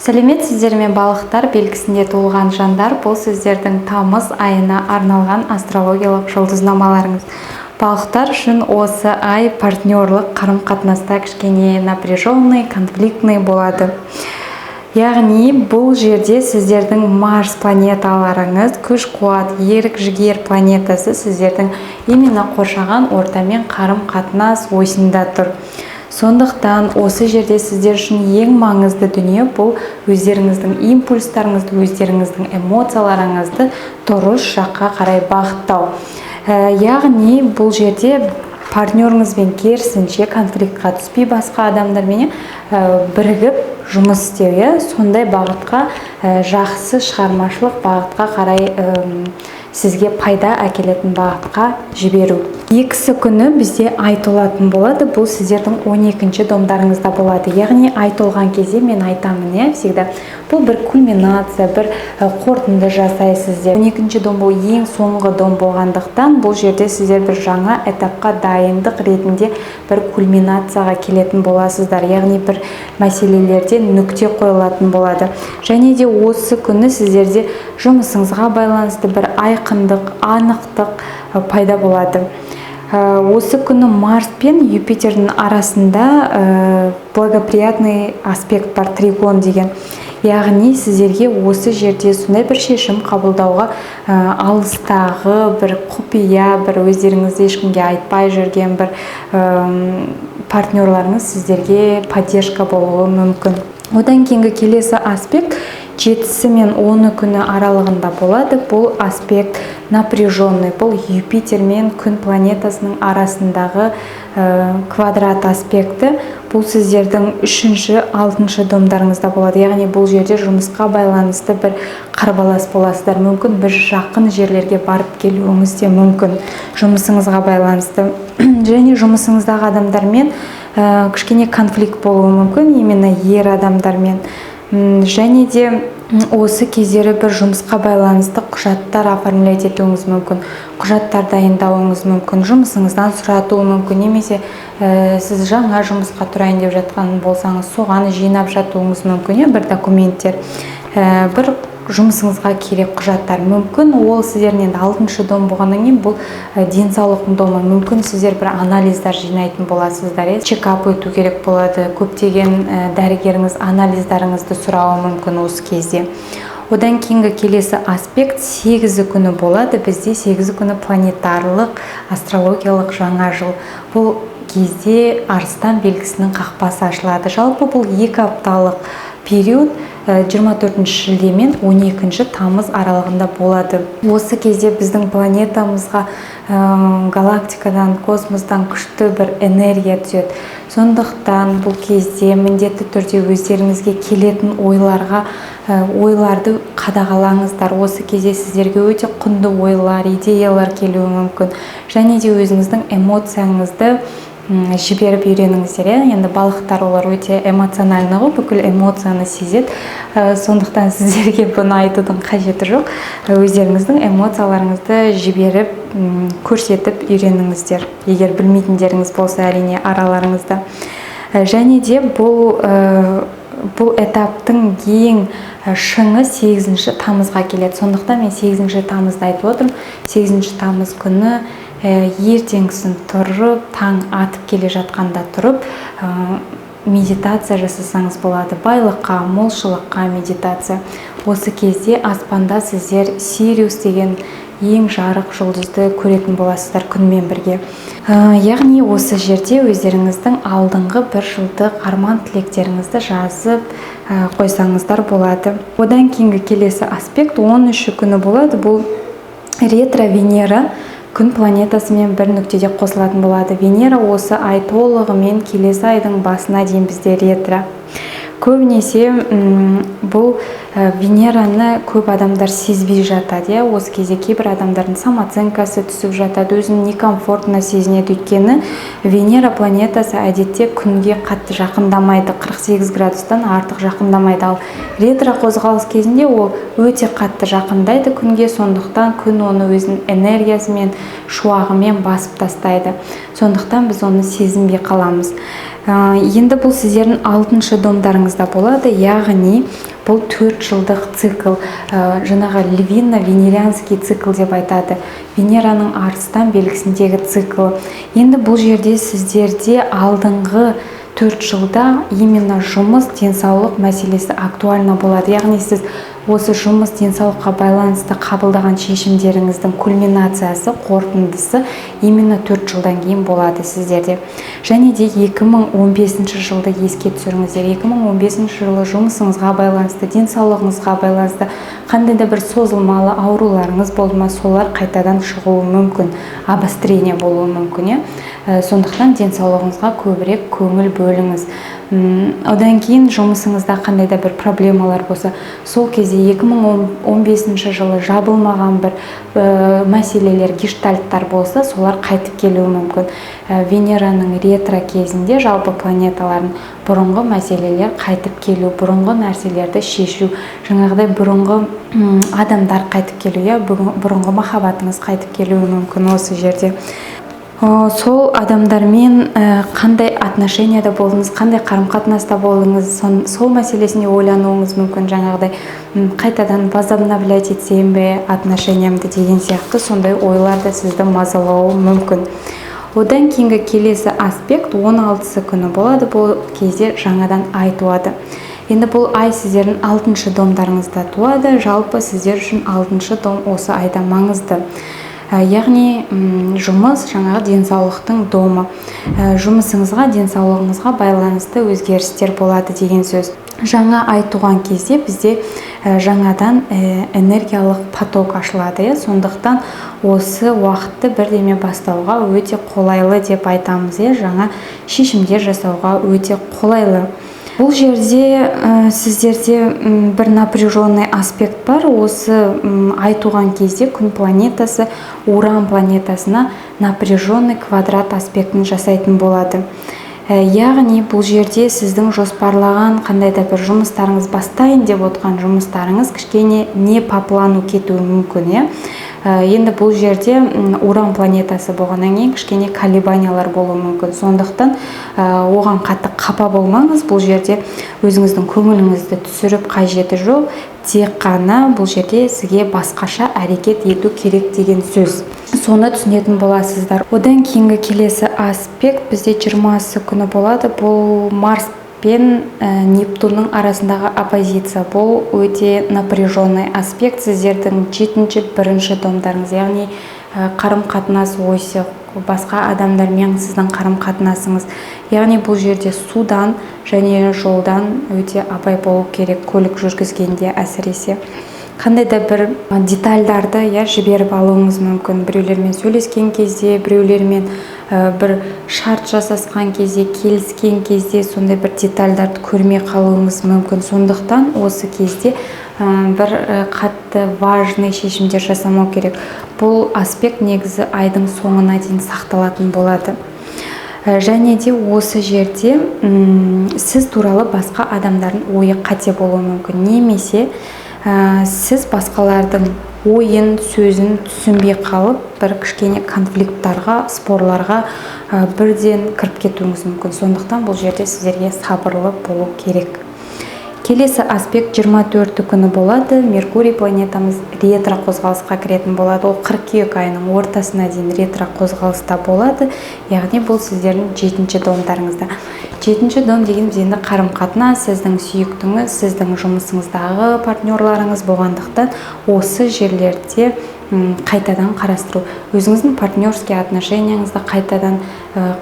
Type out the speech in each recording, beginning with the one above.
Сәлеметсіздер ме балықтар белгісінде туылған жандар, бұл сіздердің тамыз айына арналған астрологиялық жұлдызнамаларыңыз. Балықтар үшін осы ай партнерлық қарым-қатынаста кішкене напряженный, конфликтный болады. Яғни бұл жерде сіздердің Марс планеталарыңыз, күш-қуат, ерік-жігер планетасы сіздердің именно қоршаған ортамен қарым-қатынас осында тұр. Сондықтан осы жерде сіздер үшін ең маңызды дүние бұл өздеріңіздің импульстарыңызды, өздеріңіздің эмоцияларыңызды дұрыс жаққа қарай бағыттау. Яғни бұл жерде партнеріңізбен керісінше конфликтқа түспей, басқа адамдармен бірігіп жұмыс істеуге, сондай бағытқа, жақсы шығармашылық бағытқа қарай сізге пайда әкелетін бағытқа жіберу. Екісі күні бізде ай толатын болады. Бұл сіздердің 12-ші домдарыңызда болады. Яғни ай толған кезде мен айтамын, всегда бұл бір кульминация, бір қорытынды жасайсыздар. 12-ші дом бұл ең соңғы дом болғандықтан, бұл жерде сіздер бір жаңа этапқа дайындық ретінде бір кульминацияға келетін боласыздар. Яғни бір мәселелерде нүкте қойылатын болады. Және де осы күні сіздерде жұмысыңызға байланысты бір айқындық, анықтық пайда болады. Осы күні Марс пен Юпитердің арасында благоприятный аспект бар, тригон деген. Яғни сіздерге осы жерде сондай бір шешім қабылдауға алыстағы бір құпия, бір өздеріңізді ешкімге айтпай жүрген бір партнерларыңыз сіздерге поддержка болуы мүмкін. Одан кейінгі келесі аспект 7-сі мен 10 күні аралығында болады. Бұл аспект напряженный. Бұл Юпитер мен күн планетасының арасындағы квадрат аспекті. Бұл сіздердің 3-ші, 6-шы домдарыңызда болады. Яғни бұл жерде жұмысқа байланысты бір қарбалас боласыздар. Мүмкін бір жақын жерлерге барып келуіңіз де мүмкін жұмысыңызға байланысты. Және жұмысыңыздағы адамдармен кішкене конфликт болуы мүмкін, именно ер адамдармен. Және де осы кездері бір жұмысқа байланысты құжаттар оформлять етуіңіз мүмкін, құжаттар дайындауыңыз мүмкін, жұмысыңыздан сұратуы мүмкін, немесе сіз жаңа жұмысқа тұрайын деп жатқан болсаңыз, соған жинап жатуыңыз мүмкін, бір документтер, бір жұмысыңызға керек құжаттар мүмкін. Ол сіздерден 6-шы дом болғаннан кейін бұл денсаулықтың домы. Мүмкін сіздер бір анализдар жинайтын боласыздар, чекап өту керек болады. Көптеген дәрігеріңіз анализдарыңызды сұрауы мүмкін осы кезде. Одан кейінгі келесі аспект 8-і күні болады. Бізде 8-і күні планетарлық астрологиялық жаңа жыл. Бұл кезде Арыстан белгісінің қақпасы ашылады. Жалпы бұл 2 апталық период 24 шілде мен 12 тамыз аралығында болады. Осы кезде біздің планетамызға галактикадан, космостан күшті бір энергия түседі. Сондықтан бұл кезде міндетті түрде өздеріңізге келетін ойларды қадағалаңыздар. Осы кезде сіздерге өте құнды ойлар, идеялар келуі мүмкін. Және де өзіңіздің эмоцияңызды жіберіп үйреніңіздер. Енді балықтар олар өте эмоциональны ғой, бүкіл эмоцияны сезеді. Сондықтан сіздерге бұны айтудың қажеті жоқ. Өздеріңіздің эмоцияларыңызды жіберіп, көрсетіп үйреніңіздер. Егер білмейтіндеріңіз болса, әрине араларыңызда. Және де бұл этаптың ең шыңы 8-ші тамызға келеді. Сондықтан мен 8-ші тамызды айтып отырмын. 8-ші тамыз күні ертеңгісін тұрып, таң атып келе жатқанда тұрып, медитация жасасаңыз болады. Байлыққа, молшылыққа медитация. Осы кезде аспанда сіздер Сириус деген ең жарық жұлдызды көретін боласыздар күнмен бірге. Яғни осы жерде өздеріңіздің алдыңғы бір жылдық арман тілектеріңізді жазып қойсаңыздар болады. Одан кейінгі келесі аспект 13-ші күні болады. Бұл ретро Венера күн планетасымен бір нүктеде қосылатын болады. Венера осы ай толығымен келесі айдың басына дейін бізде ретро. Көбінесе бұл Венераны көп адамдар сезбей жатады. Осы кезде кейбір адамдардың самооценкасы түсіп жатады, өзін некомфортно сезінеді. Өйткені Венера планетасы әдетте күнге қатты жақындамайды, 48 градустан артық жақындамайды. Ал ретро қозғалыс кезінде ол өте қатты жақындайды күнге, сондықтан күн оны өзінің энергиясымен, шуағымен басып тастайды. Сондықтан біз оны сезінбей қаламыз. Енді бұл сіздердің 6-шы домдарыңызда болады, яғни бұл 4 жылдық цикл, жаңағы львино-венерианский цикл деп айтады. Венераның арыстан белгісіндегі цикл. Енді бұл жерде сіздерде алдыңғы 4 жылда именно жұмыс, денсаулық мәселесі актуальна болады. Яғни сіз осы жұмыс, денсаулыққа байланысты қабылдаған шешімдеріңіздің кульминациясы, қорытындысы именно 4 жылдан кейін болады сіздерде. Және де 2015 жылды еске түсіріңіздер. 2015 жылы жұмысыңызға байланысты, денсаулығыңызға байланысты қандай да бір созылмалы ауруларыңыз болды ма, солар қайтадан шығуы мүмкін, обострение болуы мүмкін. Сондықтан денсаулығыңызға көбірек көңіл бөліңіз. Одан кейін жұмысыңызда қандай да бір проблемалар болса, сол кезде 2015 жылы жабылмаған бір мәселелер, гештальттар болса, солар қайтып келуі мүмкін. Венераның ретро кезінде жалпы планеталардың бұрынғы мәселелер қайтып келу, бұрынғы нәрселерді шешу, жаңағыдай бұрынғы адамдар қайтып келу, бұрынғы махаббатыңыз қайтып келуі мүмкін осы жерде. Сол адамдармен қандай отношенияда болдыңыз, қандай қарым-қатынаста болдыңыз, сол мәселесіне ойлануыңыз мүмкін, жаңағыдай қайтадан возобновлять етсем бе отношениямды деген сияқты сондай ойлар да сізді мазалауы мүмкін. Одан кейінгі келесі аспект 16-сы күні болады, бұл кезде жаңадан ай туады. Енді бұл ай сіздердің 6-шы домдарыңызда туады, жалпы сіздер үшін 6-шы дом осы айда маңызды. Яғни жұмыс, жаңағы денсаулықтың домы. Жұмысыңызға, денсаулығыңызға байланысты өзгерістер болады деген сөз. Жаңа ай туған кезде бізде жаңадан энергиялық поток ашылады. Сондықтан осы уақытты бірдеме бастауға өте қолайлы деп айтамыз. Жаңа шешімдер жасауға өте қолайлы. Бұл жерде сіздерде бір напряженный аспект бар. Осы ай туған кезде күн планетасы Уран планетасына напряженный квадрат аспектін жасайтын болады. Яғни бұл жерде сіздің жоспарлаған қандай да бір жұмыстарыңыз, бастайын деп отқан жұмыстарыңыз кішкене не по плану кетуі мүмкін. Енді бұл жерде Уран планетасы болғаннан кейін кішкене колебаниялар болуы мүмкін. Сондықтан оған қатты қапа болмаңыз. Бұл жерде өзіңіздің көңіліңізді түсіріп қажеті жоқ. Тек қана бұл жерде сізге басқаша әрекет ету керек деген сөз. Соны түсінетін боласыздар. Одан кейінгі келесі аспект бізде 20-сы күні болады. Бұл Марс пен Нептунның арасындағы оппозиция. Бұл өте напряженный аспект сіздердің 7-ші, 1-ші домдарыңыз, яғни қарым-қатынас ойсы, басқа адамдармен сіздің қарым-қатынасыңыз. Яғни бұл жерде судан және жолдан өте абай болу керек, көлік жүргізгенде әсіресе. Қандай да бір детальдарды жіберіп алуыңыз мүмкін. Біреулермен сөйлескен кезде, біреулермен бір шарт жасасқан кезде, келіскен кезде сондай бір детальдарды көрмей қалуыңыз мүмкін. Сондықтан осы кезде бір қатты важный шешімдер жасамау керек. Бұл аспект негізі айдың соңына дейін сақталатын болады. Және де осы жерде сіз туралы басқа адамдардың ойы қате болуы мүмкін. Немесе сіз басқалардың ойын, сөзін түсінбей қалып, бір кішкене конфликттарға, спорларға бірден кіріп кетуіңіз мүмкін. Сондықтан бұл жерде сіздерге сабырлы болу керек. Келесі аспект 24 күні болады. Меркурий планетамыз ретро қозғалысқа кіретін болады. Ол қыркүйек айының ортасына дейін ретро қозғалыста болады. Яғни бұл сіздердің 7-ші домдарыңызда. 7-ші дом деген енді қарым-қатынас, сіздің сүйіктіңіз, сіздің жұмысыңыздағы партнерларыңыз болғандықтан осы жерлерде қайтадан қарастыру. Өзіңіздің партнерский отношенияңызды қайтадан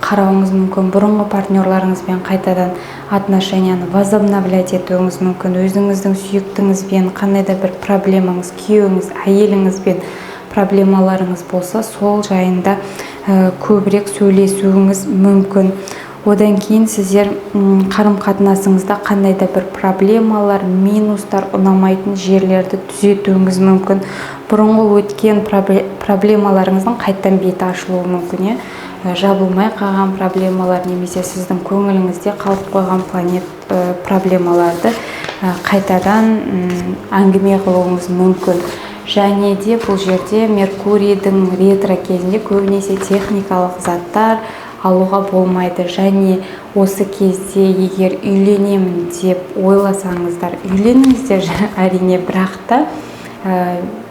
қарауыңыз мүмкін. Бұрынғы партнерларыңызбен қайтадан отношенияны возобновлять етуіңіз мүмкін. Өзіңіздің сүйіктіңізбен қандай да бір проблемаңыз, күйеуіңіз, әйеліңізбен проблемаларыңыз болса, сол жайында көбірек сөйлесуіңіз мүмкін. Одан кейін сіздер қарым-қатынасыңызда қандай да бір проблемалар, минустар, ұнамайтын жерлерді түзетуіңіз мүмкін. Бұрынғы өткен проблемаларыңыздың қайттан беті ашылуы мүмкін. Жабылмай қалған проблемалар немесе сіздің көңіліңізде қалып қойған проблемаларды қайтадан әңгіме қылуыңыз мүмкін. Және де бұл жерде Меркурийдің ретро кезінде көбінесе техникалық заттар, алуға болмайды. Және осы кезде егер үйленемін деп ойласаңыздар, үйленіңіздер әрине, бірақ та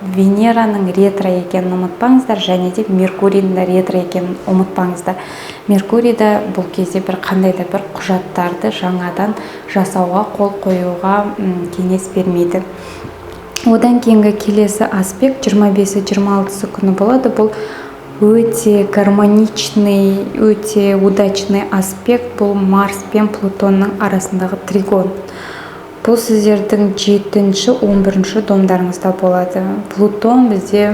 Венераның ретро екенін ұмытпаңыздар, және де Меркурийдің да ретро екенін ұмытпаңыздар. Меркурийда бұл кезде бір қандай да бір құжаттарды жаңадан жасауға, қол қоюға кеңес бермейді. Одан кейінгі келесі аспект 25-26 күні болады. Бұл өте гармоничный, өте удачный аспект. Бұл Марс пен Плутонның арасындағы тригон. Бұл сіздердің 7-11 домдарыңызда болады. Плутон бізде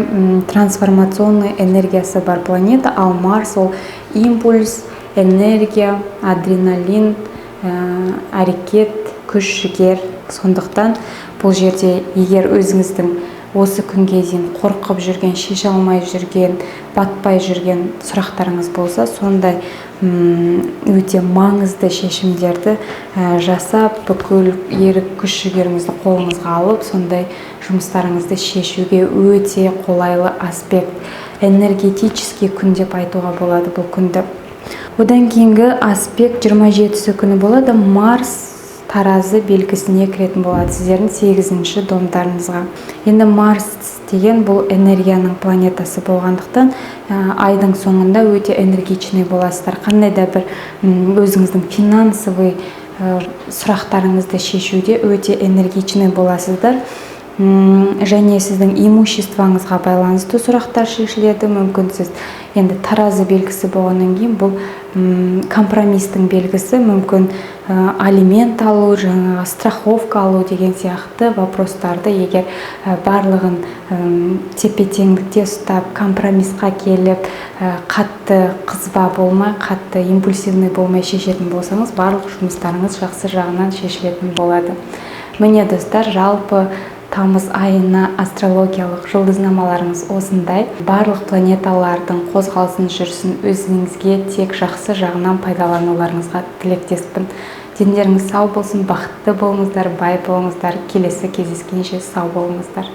трансформационный энергиясы бар планета, ал Марс ол импульс, энергия, адреналин, әрекет, күш, жігер. Сондықтан бұл жерде егер өзіңіздің осы күнге дейін қорқып жүрген, шеше алмай жүрген, батпай жүрген сұрақтарыңыз болса, сондай өте маңызды шешімдерді жасап, бүкіл ерік күш жігеріңізді қолыңызға алып, сондай жұмыстарыңызды шешуге өте қолайлы аспект. Энергетический күн деп айтуға болады бұл күнді. Одан кейінгі аспект 27 күні болады. Марс таразы белгісіне кіретін болады сіздердің 8-ші домдарыңызға. Енді Марс деген бұл энергияның планетасы болғандықтан айдың соңында өте энергичный боласыздар. Қандай да бір өзіңіздің финансовый сұрақтарыңызды шешуде өте энергичный боласыздар. Және сіздің имуществоңызға байланысты сұрақтар шешіледі. Мүмкін сіз енді таразы белгісі болғаннан кейін бұл компромистің белгісі, мүмкін алимент алу, жаңағы страховка алу деген сияқты вопростарды егер барлығын тепе-теңдікте ұстап, компромисқа келіп, қатты қызба болмай, қатты импульсивный болмай шешетін болсаңыз, барлық жұмыстарыңыз жақсы жағынан шешілетін болады. Міне достар, жалпы тамыз айына астрологиялық жұлдызнамаларымыз осындай. Барлық планеталардың қозғалсын жүрсін, өзіңізге тек жақсы жағынан пайдалануларыңызға тілектеспін. Дендеріңіз сау болсын, бақытты болыңыздар, бай болыңыздар. Келесі кездескенше сау болыңыздар.